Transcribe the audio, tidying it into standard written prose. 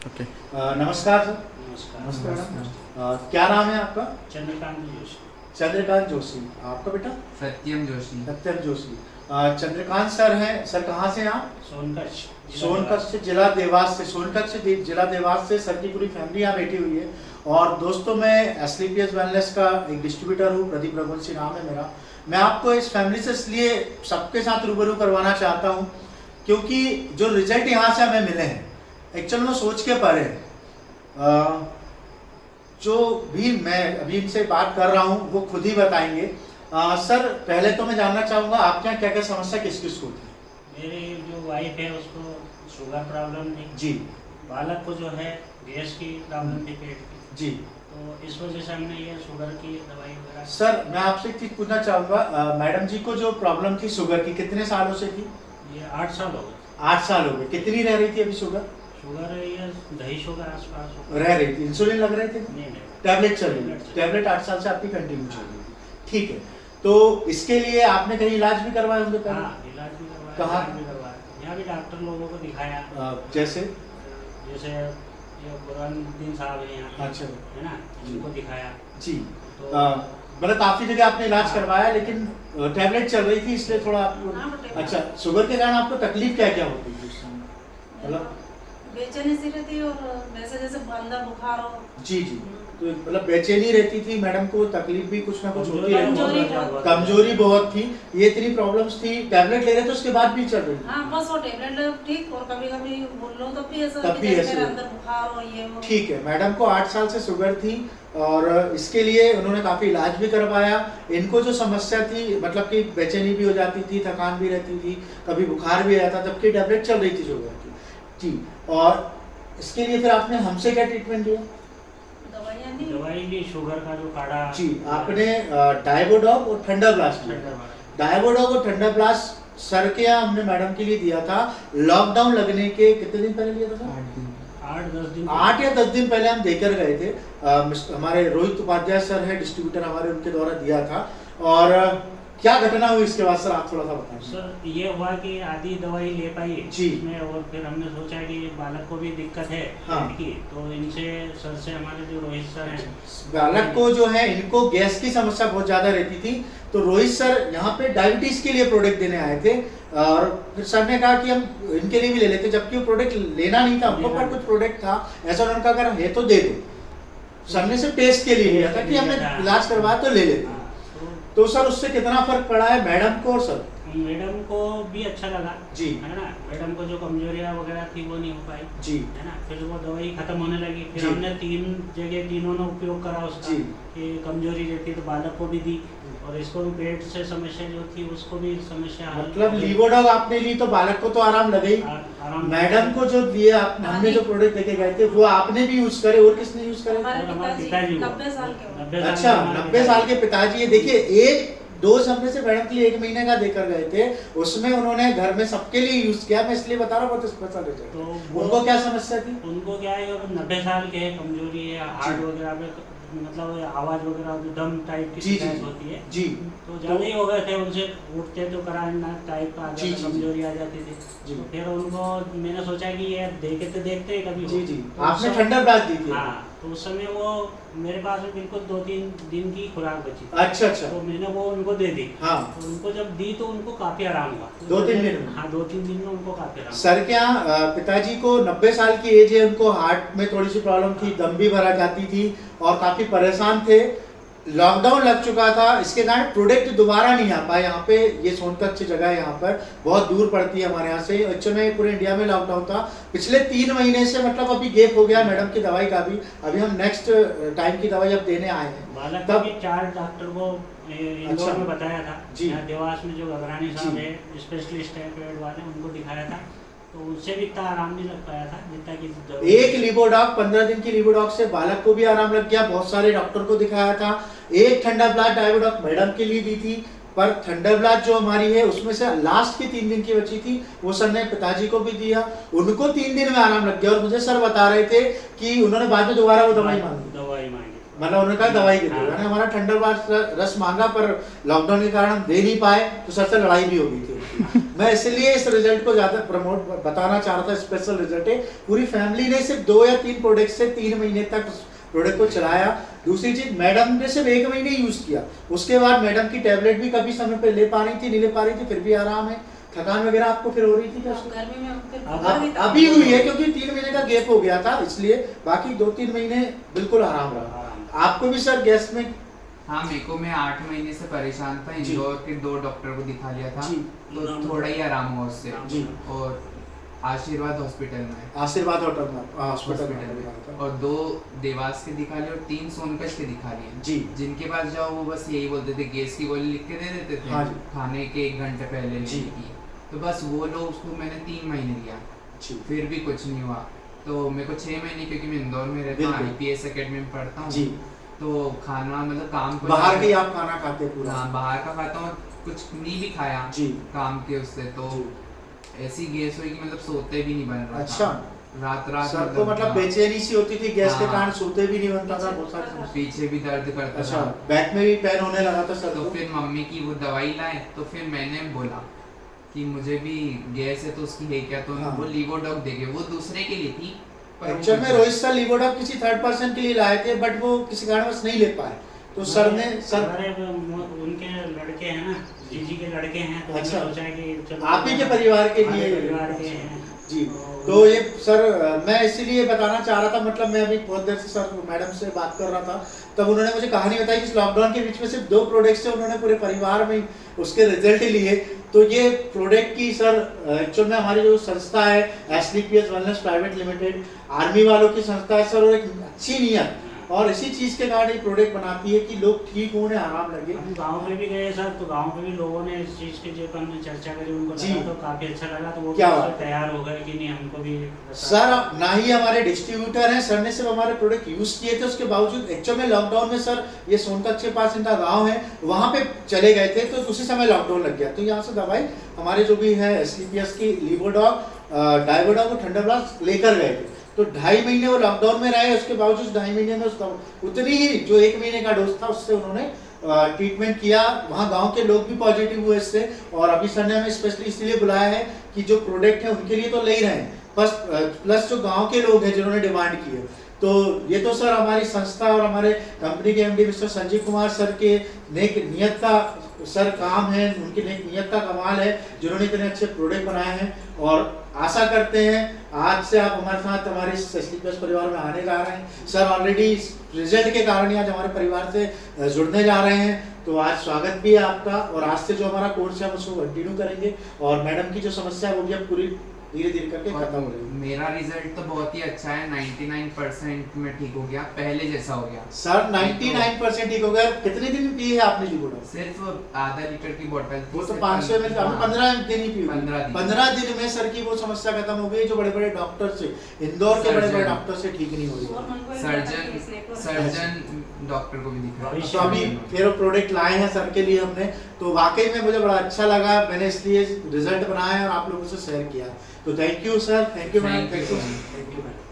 Okay. नमस्कार sir. नमस्कार। Madam. क्या नाम है आपका? चंद्रकांत जोशी। चंद्रकांत जोशी। आपका बेटा? सत्यम जोशी। सत्यम जोशी। चंद्रकांत सर हैं। सर कहाँ से हैं आप? सोनकच्छ। सोनकच्छ से, जिला देवास से। सोनकच्छ से जिला देवास से सर की पूरी फैमिली यहाँ बैठी हुई है। और दोस्तों, मैं एस्क्लेपियस वेलनेस का एक डिस्ट्रीब्यूटर हूँ। प्रदीप रघुवंशी नाम है मेरा। मैं आपको इस फैमिली से इसलिए सबके साथ रूबरू करवाना चाहता हूँ क्योंकि जो रिजल्ट यहाँ से हमें मिले हैं एक्चुअल में सोच के परे हैं। जो भी मैं अभी इनसे बात कर रहा हूँ वो खुद ही बताएंगे। सर, पहले तो मैं जानना चाहूँगा आपके यहाँ क्या क्या समस्या किस किस को थी? मेरी जो वाइफ है उसको शुगर प्रॉब्लम थी जी। बालक को जो है गैस की प्रॉब्लम थी, पेट की। जी। तो इस वजह से हमने ये शुगर की दवाई वगैरह। सर, मैं आपसे एक चीज पूछना चाहूँगा। मैडम जी को जो प्रॉब्लम थी शुगर की, कितने सालों से थी? ये 8 साल हो गए। 8 साल हो गए। कितनी रह रही थी अभी शुगर? शुगर ये 250 के आसपास रह रही थी। इंसुलिन लग रहे थे? नहीं। टैबलेट चल रही थी। टैबलेट 8 साल से आपकी कंटिन्यू चल रही थी। ठीक है। तो इसके लिए आपने कहीं इलाज भी करवाया होंगे पहले? हाँ, इलाज भी करवाया। कहाँ? इलाज भी करवाया। यहाँ भी डॉक्टर लोगों को दिखाया। जैसे ये बुरहानुद्दीन साहब है यहाँ। अच्छा। है ना, इनको दिखाया। जी। तो मतलब काफी जगह आपने इलाज करवाया, लेकिन टैबलेट चल रही थी इसलिए थोड़ा आपको। अच्छा, शुगर के कारण आपको तकलीफ क्या क्या होती थी उस समय? मतलब बेचैनी सी रहती और जैसे जैसे अंदर बुखार हो। जी जी। तो मतलब बेचैनी रहती थी मैडम को, तकलीफ भी कुछ ना कुछ होती कमजोरी रहती, कमजोरी बहुत थी। ये इतनी प्रॉब्लम्स थी। टैबलेट ले रहे थे उसके बाद भी चल रही थी? हाँ, बस वो टैबलेट ठीक। और कभी कभी बोल लो तब भी ऐसा तब भी जैसे ऐसे मेरे हो। अंदर बुखार हो ये वो। ठीक है। मैडम को 8 साल से शुगर थी और इसके लिए उन्होंने काफी इलाज भी करवाया। इनको जो समस्या थी, मतलब कि बेचैनी भी हो जाती थी, थकान भी रहती थी, कभी बुखार भी आता, जबकि टैबलेट चल रही थी शुगर की। जी। और इसके लिए फिर आपने हमसे क्या ट्रीटमेंट लिया? दवाई ली, शुगर का जो काढ़ा। जी। आपने डायबोडॉग और ठंडा ब्लास्ट लिया। डायबोडॉग और ठंडा ब्लास्ट सर के यहाँ हमने मैडम के लिए दिया था। लॉकडाउन लगने के कितने दिन पहले लिया था? 8-10 दिन। 8 या 10 दिन पहले हम देकर गए थे। हमारे रोहित उपाध्याय सर है डिस्ट्रीब्यूटर हमारे, उनके द्वारा दिया था। और क्या घटना हुई इसके बाद सर आप थोड़ा सा बताएं। सर, ये हुआ कि आधी दवाई ले पाई जी। इसमें, और फिर हमने सोचा कि बालक को भी दिक्कत है हाँ। पेट की, तो इनसे सर से हमारे जो रोहित सर हैं। बालक को जो है, इनको गैस की समस्या बहुत ज्यादा रहती थी, तो रोहित सर यहाँ पे डायबिटीज के लिए प्रोडक्ट देने आए थे। और फिर सर ने कहा कि हम इनके लिए भी ले लेते, जबकि वो प्रोडक्ट लेना नहीं था, हमको पर कुछ प्रोडक्ट था ऐसा। उन्होंने कहा अगर है तो दे दो। सर ने सिर्फ टेस्ट के लिए लिया था कि हमने इलाज करवाया तो ले लेते। तो सर उससे कितना फर्क पड़ा है मैडम को और सर? मैडम को भी अच्छा लगा जी। है ना। मैडम को जो कमजोरियाँ वगैरह थी वो नहीं हो पाई। जी। है ना। फिर वो दवाई खत्म होने लगी। फिर जी। हमने 3 जगह तीनों ने उपयोग करा उसका। जी। कि कमजोरी रहती तो बालक को भी दी, और इसको भी पेट से समस्या जो थी उसको भी समस्या हल। मतलब लीवोडॉग आपने ली तो बालक को तो आराम लगे ही। आराम। मैडम को जो दिए हमने जो प्रोडक्ट लेके गए थे वो आपने भी यूज करे, और किसने यूज करे? हमारे पिताजी 90 साल के हो। 90 साल अच्छा, के 90 साल के पिताजी। ये देखिए, एक डोज हमने से मैडम के लिए 1 महीने का देकर गए थे, उसमें उन्होंने घर में सबके लिए यूज किया। मैं इसलिए बता रहा हूँ, बहुत स्पेशल रिजल्ट। तो उनको क्या समस्या थी? उनको क्या है, 90 साल के है, कमजोरी है, हार्ट वगैरह में मतलब आवाज वगैरह दम टाइप की जी, जी, शिकायत होती है। जी। तो ज्यादा ही हो गए थे उनसे, उठते तो कराना टाइप का जी, जी, कमजोरी आ जाती थी। जी। तो फिर उनको मैंने सोचा कि ये देखे तो देखते हैं कभी। जी जी। तो आपने उस समय- ठंडा ब्लास्ट दी थी? हाँ, तो उस समय वो मेरे पास में बिल्कुल 2-3 दिन की खुराक बची थी। अच्छा अच्छा। तो मैंने वो उनको दे दी। हाँ। तो उनको जब दी तो उनको काफी आराम हुआ। 2-3 दिन में? हाँ, 2-3 दिन में उनको काफी आराम। सर के यहाँ पिताजी को 90 साल की एज है, उनको हार्ट में थोड़ी सी प्रॉब्लम थी, दम भी भरा जाती थी और काफी परेशान थे। लॉकडाउन लग चुका था, इसके कारण प्रोडक्ट दोबारा नहीं आ पाए यहाँ पे। ये सोनकच्छ जगह है, यहाँ पर बहुत दूर पड़ती है हमारे यहाँ से। एक्चुअली में पूरे इंडिया में लॉकडाउन था पिछले 3 महीने से, मतलब अभी गैप हो गया मैडम की दवाई का भी। अभी हम नेक्स्ट टाइम की दवाई अब देने आए हैं। बालक तब के 4 डॉक्टर को इंदौर अच्छा। में बताया था। जी। यहाँ देवास में जो गगरानी साहब जी। है, स्पेशलिस्ट है पेट वाले, उनको दिखाया था। तो उनसे भी इतना आराम नहीं लग पाया था जितना कि जरूरी एक है। लीवोडॉग 15 दिन की लीवोडॉग से बालक को भी आराम लग गया। बहुत सारे डॉक्टर को दिखाया था। एक ठंडा ब्लास्ट डायबोडॉग मैडम के लिए दी थी, पर थंडर ब्लास्ट जो हमारी है उसमें से लास्ट की 3 दिन की बची थी, वो सर ने पिताजी को भी दिया। उनको 3 दिन में आराम लग गया। और मुझे सर बता रहे थे कि उन्होंने बाद में दोबारा वो दवाई मांगी। मतलब उन्होंने कहा दवाई दे दो। हाँ। मैंने हमारा ठंडर ब्लास्ट रस मांगा, पर लॉकडाउन के कारण हम दे नहीं पाए, तो सर से लड़ाई भी हो गई थी। मैं इसलिए इस रिजल्ट को ज़्यादा प्रमोट बताना चाह रहा था, स्पेशल रिजल्ट है। पूरी फैमिली ने सिर्फ 2 या 3 प्रोडक्ट से 3 महीने तक प्रोडक्ट को चलाया। दूसरी चीज, मैडम ने सिर्फ 1 महीने यूज किया, उसके बाद मैडम की टैबलेट भी कभी समय पे ले पा रही थी, नहीं ले पा रही थी, फिर भी आराम है। थकान वगैरह आपको फिर हो रही थी क्या? गर्मी में फिर बुखार भी था। अभी हुई है क्योंकि 3 महीने का गैप हो गया था, इसलिए बाकी 2-3 महीने बिल्कुल आराम रहा। आपको भी सर गैस में? हाँ, मेरे को, मैं 8 महीने से परेशान था, इंदौर के 2 डॉक्टर को दिखा लिया था, तो थोड़ा ही आराम हुआ उससे। जी। और आशीर्वाद हॉस्पिटल में, आशीर्वाद हॉस्पिटल में, और 2 देवास के दिखा लिए और 3 सोनकच के दिखा लिए जी। जिनके पास जाओ वो बस यही बोलते थे, गैस की गोली लिख के दे देते थे, हाँ जी। खाने के 1 घंटे पहले जी। लेने की। तो बस वो लोग, उसको मैंने 3 महीने लिया, जी। फिर भी कुछ नहीं हुआ। तो मेरे को 6 महीने, क्योंकि मैं इंदौर में रहता हूँ, बिल्कुल। IPS एकेडमी में पढ़ता हूँ, जी। तो खाना मतलब काम को बाहर के ही आप खाना खाते हैं पूरा? हाँ, बाहर का खाता हूँ, कुछ नहीं भी खाया जी। काम के उससे, तो जी। ऐसी गैस हुई कि मतलब सोते भी नहीं बन रहा अच्छा। था। रात सर को मतलब बेचैनी सी होती थी गैस के हाँ। कारण, सोते भी नहीं बनता था, बहुत सारी समस्या। पीछे भी दर्द करता अच्छा, था। बैक में भी पेन होने लगा था सर तो को? फिर मम्मी की वो दवाई लाए, तो फिर मैंने बोला कि मुझे भी गैस है, तो उसकी है क्या? तो हाँ। वो लीवोडॉग देंगे, वो दूसरे के लिए थी, पर वो एक्चुअल में रोहित सर लीवोडॉग किसी 3rd पर्सन के लिए लाए थे, बट वो किसी कारणवश नहीं ले पाए, तो सर ने हमारे उनके लड़के हैं ना, जीजी के लड़के हैं, तो अच्छा। हमने सोचा कि चलो आप ही के परिवार के हमारे लिए? परिवार के हैं जी। तो ये सर मैं इसीलिए बताना चाह रहा था, मतलब मैं अभी बहुत देर से सर मैडम से बात कर रहा था, तब उन्होंने मुझे कहानी बताई कि लॉकडाउन के बीच में सिर्फ 2 प्रोडक्ट से उन्होंने पूरे परिवार में उसके रिजल्ट लिए। तो ये प्रोडक्ट की सर एक्चुअल में हमारी जो संस्था है एसलीपीएस वेलनेस प्राइवेट लिमिटेड, आर्मी वालों की संस्था है सर, और एक अच्छी नियत और इसी चीज के कारण ये प्रोडक्ट बनाती है कि लोग ठीक हो, उन्हें आराम लगे। हम गांव में भी गए सर, तो गांव में भी लोगों ने इस चीज की जो हमने चर्चा करी, उनको जी। लगा, तो काफी अच्छा लगा, तो वो क्या भी बात उससे तैयार हो गए कि नहीं हमको भी सर ना ही हमारे डिस्ट्रीब्यूटर हैं, सर ने सिर्फ हमारे प्रोडक्ट यूज किए थे, उसके बावजूद एक्चुअल में लॉकडाउन में सर ये सोनकच्छ के पास इनका गांव है, वहां पे चले गए थे, तो उसी समय लॉकडाउन लग गया, तो यहाँ से दवाई हमारे जो भी है एसलीपीएस की लीवोडॉग डाइवोडॉग और थंडरब्लास्ट लेकर गए थे। तो 2.5 महीने वो लॉकडाउन में रहे, उसके बावजूद 2.5 महीने में उसका उतनी ही जो 1 महीने का डोज था उससे उन्होंने ट्रीटमेंट किया। वहाँ गांव के लोग भी पॉजिटिव हुए इससे, और अभी सर ने हमें स्पेशली इसलिए बुलाया है कि जो प्रोडक्ट है उनके लिए तो ले ही रहे हैं, प्लस जो गांव के लोग हैं जिन्होंने डिमांड की है, तो ये तो सर हमारी संस्था और हमारे कंपनी के MD mister Sanjeev Kumar sir के नेक नियत का सर काम है, उनकी नेक नियत का कमाल है, जिन्होंने इतने अच्छे प्रोडक्ट बनाए हैं। और आशा करते हैं आज से आप हमारे साथ हमारे एसलीपीएस परिवार में आने जा रहे हैं। सर ऑलरेडी रिजल्ट के कारण ही आज हमारे परिवार से जुड़ने जा रहे हैं, तो आज स्वागत भी है आपका, और आज से जो हमारा कोर्स है हम उसको कंटिन्यू करेंगे, और मैडम की जो समस्या है वो भी अब पूरी धीरे धीरे करके खत्म हो रही है। मेरा रिजल्ट तो बहुत ही अच्छा है, 99% में ठीक हो गया, पहले जैसा हो गया सर 99% ठीक हो गया। कितने दिन पी है आपने लीवोडॉग? सिर्फ आधा लीटर की बोतल थी, वो तो सिर्फ 500 ml, हाँ, आपने 15 दिन ही पी? 15 दिन में सर की वो समस्या खत्म हो गई जो बड़े बड़े डॉक्टर से, इंदौर के बड़े बड़े सर्जन। डॉक्टर से ठीक नहीं हो रही। सर्जन डॉक्टर को भी दिखा। तो अभी फिर प्रोडक्ट लाए हैं सर के लिए हमने, तो वाकई में मुझे बड़ा अच्छा लगा, मैंने इसलिए रिजल्ट बनाया और आप लोगों से शेयर किया। तो thank you sir, thank you madam, Thank you, thank you madam.